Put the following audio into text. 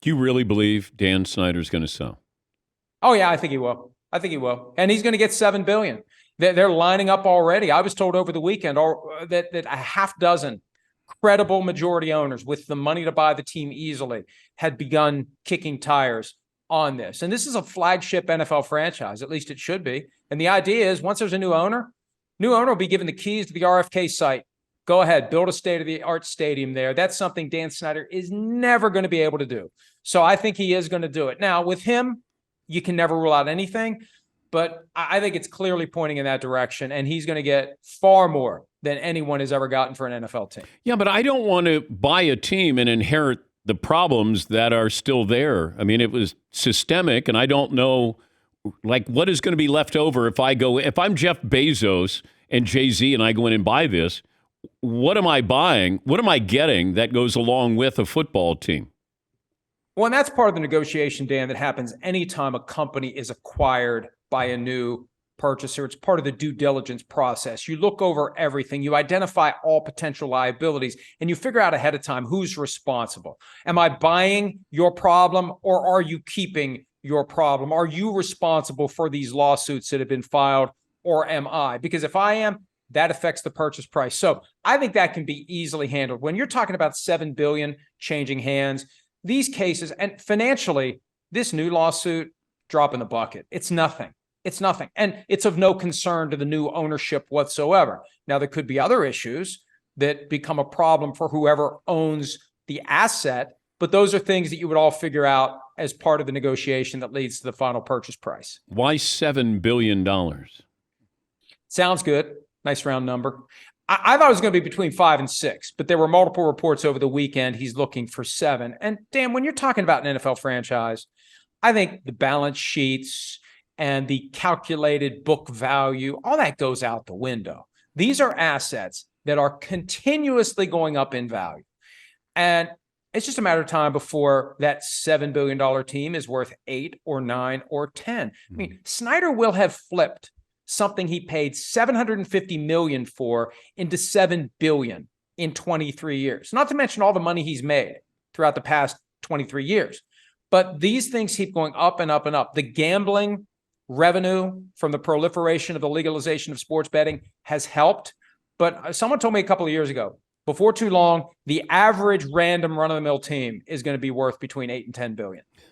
Do you really believe Dan Snyder's going to sell? Oh, yeah, I think he will. I think he will. And he's going to get $7 billion. They're lining up already. I was told over the weekend that a half dozen credible majority owners with the money to buy the team easily had begun kicking tires on this. And this is a flagship NFL franchise, at least it should be. And the idea is once there's a new owner will be given the keys to the RFK site. Go ahead, build a state-of-the-art stadium there. That's something Dan Snyder is never going to be able to do. So I think he is going to do it. Now, with him, you can never rule out anything, but I think it's clearly pointing in that direction, and he's going to get far more than anyone has ever gotten for an NFL team. Yeah, but I don't want to buy a team and inherit the problems that are still there. I mean, it was systemic, and I don't know, like, what is going to be left over if I'm Jeff Bezos and Jay-Z and I go in and buy this, what am I buying? What am I getting that goes along with a football team? Well, and that's part of the negotiation, Dan, that happens anytime a company is acquired by a new purchaser. It's part of the due diligence process. You look over everything, you identify all potential liabilities, and you figure out ahead of time who's responsible. Am I buying your problem, or are you keeping your problem? Are you responsible for these lawsuits that have been filed, or am I? Because if I am, that affects the purchase price. So I think that can be easily handled. When you're talking about $7 billion changing hands, these cases, and financially, this new lawsuit, drop in the bucket. It's nothing. It's nothing. And it's of no concern to the new ownership whatsoever. Now, there could be other issues that become a problem for whoever owns the asset, but those are things that you would all figure out as part of the negotiation that leads to the final purchase price. Why $7 billion? Sounds good. Nice round number. I thought it was going to be between 5 and 6, but there were multiple reports over the weekend. He's looking for 7. And Dan, when you're talking about an NFL franchise, I think the balance sheets and the calculated book value, all that goes out the window. These are assets that are continuously going up in value. And it's just a matter of time before that $7 billion team is worth 8 or 9 or 10. I mean, Snyder will have flipped something he paid $750 million for into $7 billion in 23 years. Not to mention all the money he's made throughout the past 23 years. But these things keep going up and up and up. The gambling revenue from the proliferation of the legalization of sports betting has helped. But someone told me a couple of years ago, before too long, the average random run-of-the-mill team is going to be worth between 8 and 10 billion.